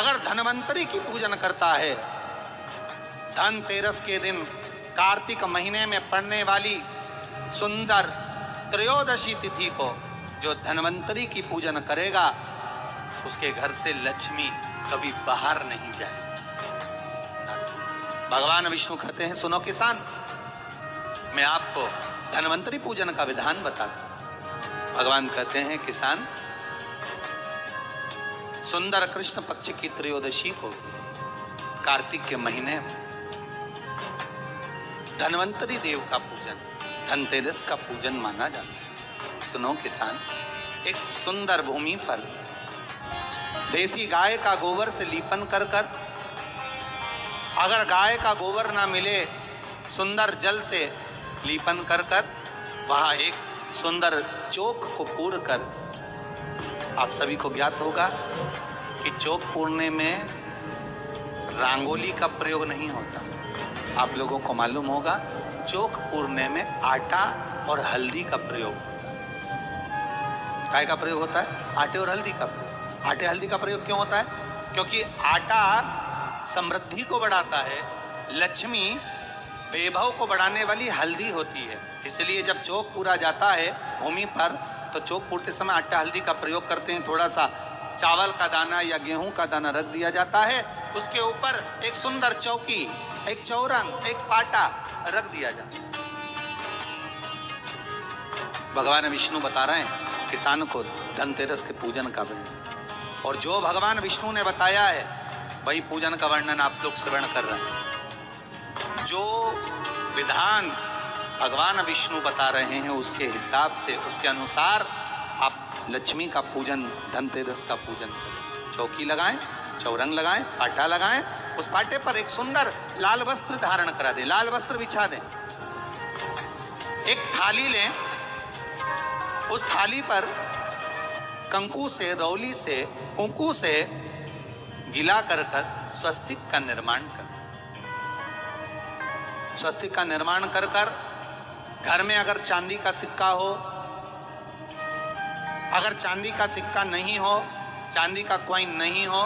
अगर धनवंतरी की पूजन करता है, धनतेरस के दिन कार्तिक महीने में पड़ने वाली सुंदर त्रयोदशी तिथि को जो धनवंतरी की पूजन करेगा, उसके घर से लक्ष्मी कभी बाहर नहीं जाए। भगवान विष्णु कहते हैं, सुनो किसान, मैं आपको धनवंतरी पूजन का विधान बताता हूं। भगवान कहते हैं, किसान, सुंदर कृष्ण पक्ष की त्रयोदशी को कार्तिक के महीने में धनवंतरी देव का पूजन, धनतेरस का पूजन माना जाता है। सुनो किसान, एक सुंदर भूमि पर देसी गाय का गोबर से लीपन कर कर, अगर गाय का गोबर ना मिले, सुंदर जल से लीपन कर कर वहां एक सुंदर चौक को पूर कर, आप सभी को ज्ञात होगा कि चौक पूरने में रंगोली का प्रयोग नहीं होता। आप लोगों को मालूम होगा, चौक पूरने में आटा और हल्दी का प्रयोग होता है। काय का प्रयोग होता है? आटे और हल्दी का प्रयोग। आटे हल्दी का प्रयोग क्यों होता है? क्योंकि आटा समृद्धि को बढ़ाता है, लक्ष्मी वैभव को बढ़ाने वाली हल्दी होती है। इसलिए जब चौक पूरा जाता है भूमि पर, तो चौक पूरते समय आटा हल्दी का प्रयोग करते हैं। थोड़ा सा चावल का दाना या गेहूं का दाना रख दिया जाता है, उसके ऊपर एक सुंदर चौकी, एक चौरंग, एक पाटा रख दिया जाता है। भगवान विष्णु बता रहे हैं किसान को धनतेरस के पूजन का वर्णन, और जो भगवान विष्णु ने बताया है वही पूजन का वर्णन आप लोग श्रवण कर रहे हैं। जो विधान भगवान विष्णु बता रहे हैं, उसके हिसाब से, उसके अनुसार आप लक्ष्मी का पूजन, धनतेरस का पूजन करें। चौकी लगाएं, चौरंग लगाएं, पाटा लगाएं, उस पाटे पर एक सुंदर लाल वस्त्र धारण करा दें, लाल वस्त्र बिछा दें। एक थाली लें, उस थाली पर कंकु से, रौली से, कुंकू से गिला कर स्वस्तिक का निर्माण कर, स्वस्तिक का निर्माण कर घर में अगर चांदी का सिक्का हो, अगर चांदी का सिक्का नहीं हो, चांदी का कॉइन नहीं हो,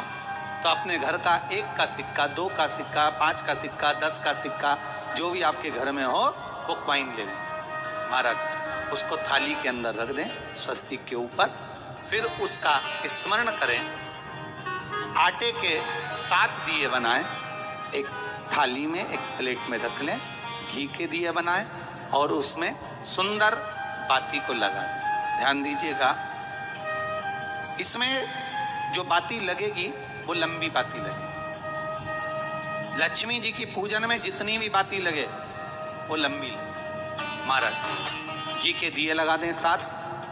तो अपने घर का 1 का सिक्का, 2 का सिक्का, 5 का सिक्का, 10 का सिक्का, जो भी आपके घर में हो वो कॉइन ले लें महाराज, उसको थाली के अंदर रख दें स्वस्तिक के ऊपर। फिर उसका स्मरण करें, आटे के 7 दिए बनाएं, एक थाली में, एक प्लेट में रख लें, घी के दिए बनाएं और उसमें सुंदर बाती को लगा दें। ध्यान दीजिएगा, इसमें जो बाती लगेगी वो लंबी बाती लगेगी। लक्ष्मी जी की पूजन में जितनी भी बाती लगे वो लंबी लगे। महाराज घी के दिए लगा दें 7,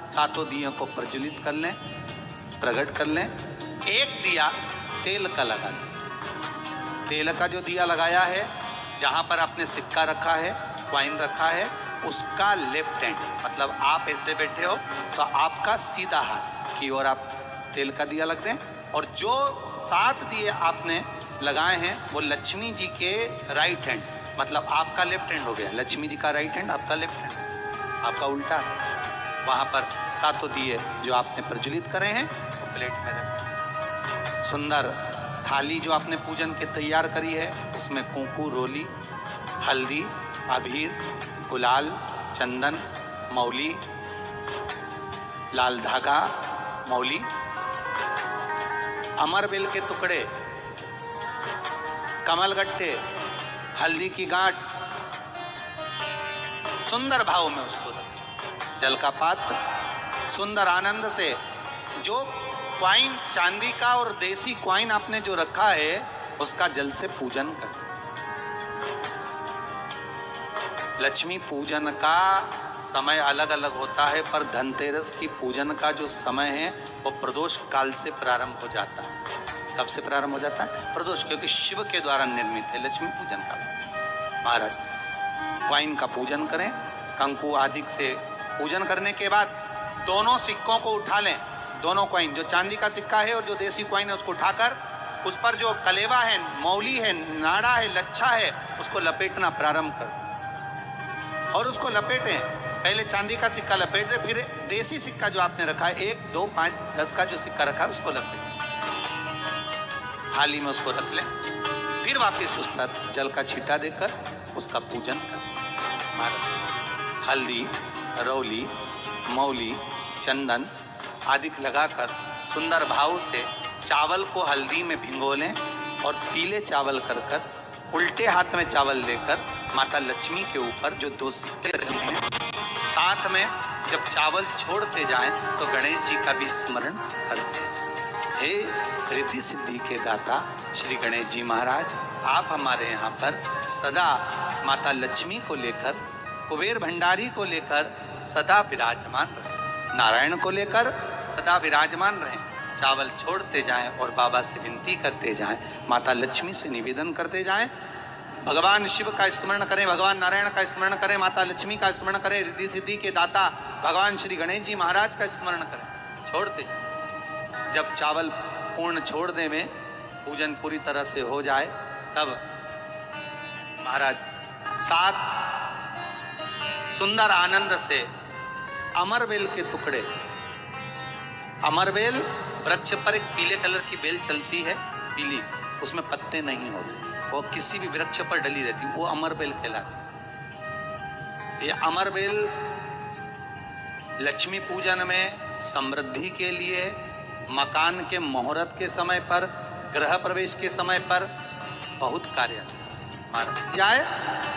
सातों दियों को प्रज्वलित कर लें, प्रकट कर लें। एक दिया तेल का लगा दें। तेल का जो दिया लगाया है, जहां पर आपने सिक्का रखा है, कॉइन रखा है, उसका लेफ्ट हैंड, मतलब आप ऐसे बैठे हो तो आपका सीधा हाथ की ओर आप तेल का दिया लग दें। और जो 7 दिए आपने लगाए हैं वो लक्ष्मी जी के राइट हैंड, मतलब आपका लेफ्ट हैंड हो गया, लक्ष्मी जी का राइट हैंड, आपका लेफ्ट हैंड, आपका उल्टा है। वहां पर 7 दिए जो आपने प्रज्वलित करे हैं वो प्लेट में रखें। सुंदर थाली जो आपने पूजन के तैयार करी है, उसमें कुंकू, रोली, हल्दी, अबीर, गुलाल, चंदन, मौली, लाल धागा, मौली, अमरबेल के टुकड़े, कमलगट्टे, हल्दी की गांठ, सुंदर भाव में उसको रखें। जल का पात्र, सुंदर आनंद से जो क्वाइन चांदी का और देसी क्वाइन आपने जो रखा है उसका जल से पूजन करें। लक्ष्मी पूजन का समय अलग अलग होता है, पर धनतेरस की पूजन का जो समय है वो प्रदोष काल से प्रारंभ हो जाता है। कब से प्रारंभ हो जाता है? प्रदोष, क्योंकि शिव के द्वारा निर्मित है लक्ष्मी पूजन का। महाराज क्वाइन का पूजन करें, कंकु आदि से पूजन करने के बाद दोनों सिक्कों को उठा लें, दोनों कॉइन, जो चांदी का सिक्का है और जो देसी कॉइन है उसको उठाकर उस पर जो कलेवा है, मौली है, नाड़ा है, लच्छा है, उसको लपेटना प्रारंभ कर और उसको लपेटें। पहले चांदी का सिक्का लपेट दे, फिर देसी सिक्का जो आपने रखा है 1, 2, 5, 10 का जो सिक्का रखा है उसको लपेटें। थाली में उसको रख लें, फिर वापस उस पर जल का छींटा देकर उसका पूजन करें। महाराज हल्दी, रौली, मौली, चंदन आदि लगाकर सुंदर भाव से चावल को हल्दी में भिगो लें और पीले चावल कर उल्टे हाथ में चावल लेकर माता लक्ष्मी के ऊपर जो 2 सिक्के रखे हैं, साथ में जब चावल छोड़ते जाएं तो गणेश जी का भी स्मरण करते हैं। हे रिद्धि सिद्धि के दाता श्री गणेश जी महाराज, आप हमारे यहाँ पर सदा माता लक्ष्मी को लेकर, कुबेर भंडारी को लेकर सदा विराजमान रहें, नारायण को लेकर सदा विराजमान रहें। चावल छोड़ते जाएं और बाबा से विनती करते जाएं, माता लक्ष्मी से निवेदन करते जाएं, भगवान शिव का स्मरण करें, भगवान नारायण का स्मरण करें, माता लक्ष्मी का स्मरण करें, रिद्धि सिद्धि के दाता भगवान श्री गणेश जी महाराज का स्मरण करें, छोड़ते जाएं। जब चावल पूर्ण छोड़ दे में पूजन पूरी तरह से हो जाए, तब महाराज 7 सुंदर आनंद से अमरबेल के टुकड़े, अमरबेल वृक्ष पर एक पीले कलर की बेल चलती है, पीली, उसमें पत्ते नहीं होते, वो किसी भी वृक्ष पर डली रहती, वो अमरबेल कहलाती। ये अमरबेल लक्ष्मी पूजन में, समृद्धि के लिए, मकान के मुहूर्त के समय पर, गृह प्रवेश के समय पर बहुत कार्य जाए,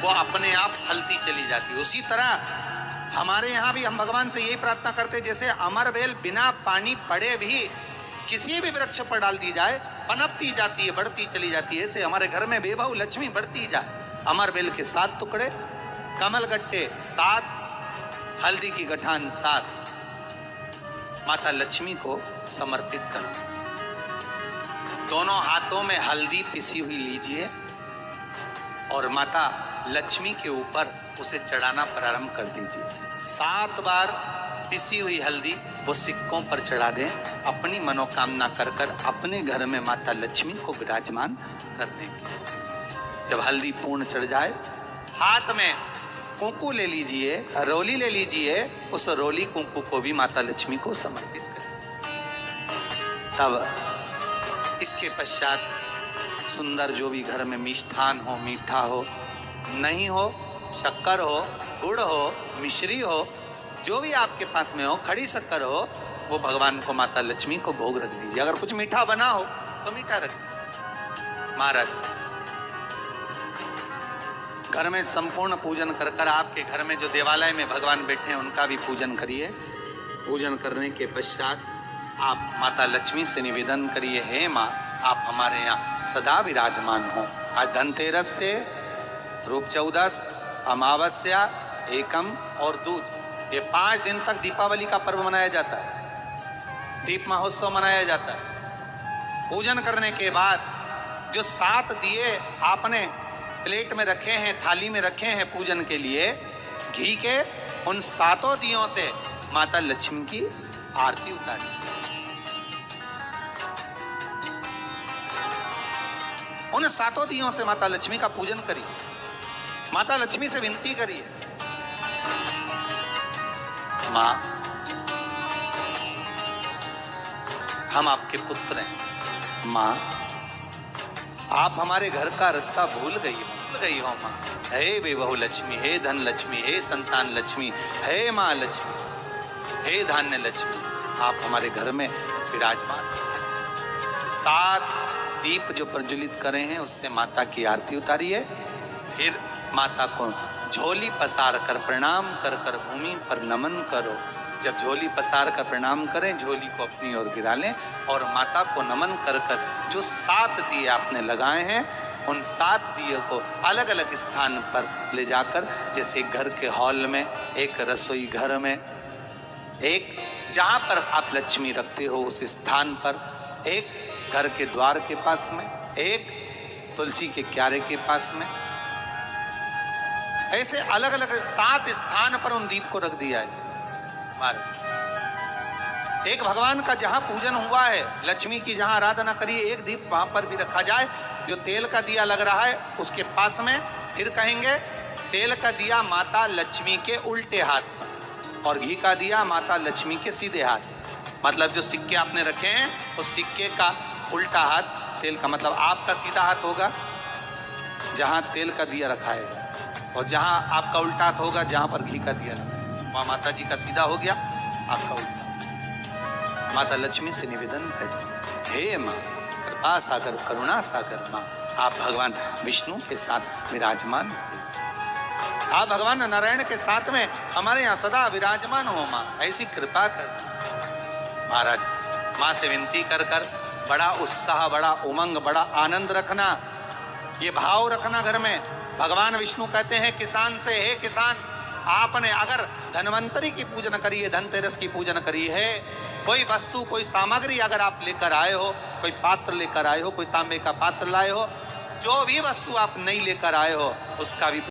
वो अपने आप फलती चली जाती। उसी तरह हमारे यहाँ भी हम भगवान से यही प्रार्थना करते, जैसे अमरबेल बिना पानी पड़े भी किसी भी वृक्ष पर डाल दी जाए, पनपती जाती है, बढ़ती चली जाती है, ऐसे हमारे घर में बेबहू लक्ष्मी बढ़ती जाए। अमरबेल के 7 टुकड़े, कमल गट्टे 7, हल्दी की गठान 7, माता लक्ष्मी को समर्पित करो। दोनों हाथों में हल्दी पिसी हुई लीजिए और माता लक्ष्मी के ऊपर उसे चढ़ाना प्रारंभ कर दीजिए। 7 बार पिसी हुई हल्दी वो सिक्कों पर चढ़ा दें, अपनी मनोकामना कर कर अपने घर में माता लक्ष्मी को विराजमान करने की। जब हल्दी पूर्ण चढ़ जाए, हाथ में कुंकू ले लीजिए, रोली ले लीजिए, उस रोली कुंकू को भी माता लक्ष्मी को समर्पित करें। तब इसके पश्चात सुंदर जो भी घर में मिष्ठान हो, मीठा हो, नहीं हो, शक्कर हो, गुड़ हो, मिश्री हो, जो भी आपके पास में हो, खड़ी शक्कर हो, वो भगवान को, माता लक्ष्मी को भोग रख दीजिए। अगर कुछ मीठा बना हो तो मीठा रख दीजिए। महाराज घर में संपूर्ण पूजन कर कर आपके घर में जो देवालय में भगवान बैठे हैं उनका भी पूजन करिए। पूजन करने के पश्चात आप माता लक्ष्मी से निवेदन करिए, हे माँ, आप हमारे यहाँ सदा विराजमान हो। आज धनतेरस से रूप 14, अमावस्या, एकम और दूज, ये 5 दिन तक दीपावली का पर्व मनाया जाता है, दीप महोत्सव मनाया जाता है। पूजन करने के बाद जो 7 दिए आपने प्लेट में रखे हैं, थाली में रखे हैं पूजन के लिए, घी के, उन 7 दियों से माता लक्ष्मी की आरती उतारी। उन 7 दियों से माता लक्ष्मी का पूजन करिए, माता लक्ष्मी से विनती करिए, माँ, हम आपके पुत्र हैं। माँ, आप हमारे घर का रास्ता भूल गई हो माँ। हे बेबहू लक्ष्मी, हे धन लक्ष्मी, हे संतान लक्ष्मी, हे माँ लक्ष्मी, हे धान्य लक्ष्मी, आप हमारे घर में विराजमान। 7 दीप जो प्रज्वलित करे हैं उससे माता की आरती उतारिए। फिर माता को झोली पसार कर प्रणाम कर कर भूमि पर नमन करो। जब झोली पसार कर प्रणाम करें, झोली को अपनी ओर गिरा लें और माता को नमन कर कर जो 7 दिए आपने लगाए हैं, उन 7 दिए को अलग अलग स्थान पर ले जाकर, जैसे घर के हॉल में, एक रसोई घर में, एक जहाँ पर आप लक्ष्मी रखते हो उस स्थान पर, एक घर के द्वार के पास में, एक तुलसी के क्यारे के पास में, ऐसे अलग अलग 7 स्थान पर उन दीप को रख दिया है। एक भगवान का जहां पूजन हुआ है, लक्ष्मी की जहां आराधना करिए, एक दीप वहां पर भी रखा जाए। जो तेल का दिया लग रहा है उसके पास में, फिर कहेंगे तेल का दिया माता लक्ष्मी के उल्टे हाथ पर और घी का दिया माता लक्ष्मी के सीधे हाथ। मतलब जो सिक्के आपने रखे हैं उस सिक्के का उल्टा हाथ तेल का मतलब आपका सीधा हाथ होगा जहां तेल का दिया रखाएगा, और जहां आपका उल्टा हाथ होगा जहां पर घी का दिया रखाएगा। वहां माता जी का सीधा हो गया, आपका उल्टा। माता लक्ष्मी से निवेदन करें, हे माँ कृपा सागर करुणा सागर माँ, आप भगवान विष्णु के साथ विराजमान, आप भगवान नारायण के साथ में हमारे यहाँ सदा विराजमान हो माँ, ऐसी कृपा कर। महाराज माँ से विनती कर कर बड़ा उत्साह, बड़ा उमंग, बड़ा आनंद रखना, ये भाव रखना घर में। भगवान विष्णु कहते हैं किसान से, हे किसान, आपने अगर धन्वंतरी की पूजन करी है, धनतेरस की पूजन करी है, कोई वस्तु कोई सामग्री अगर आप लेकर आए हो, कोई पात्र लेकर आए हो, कोई तांबे का पात्र लाए हो, जो भी वस्तु आप नहीं लेकर आए हो उसका भी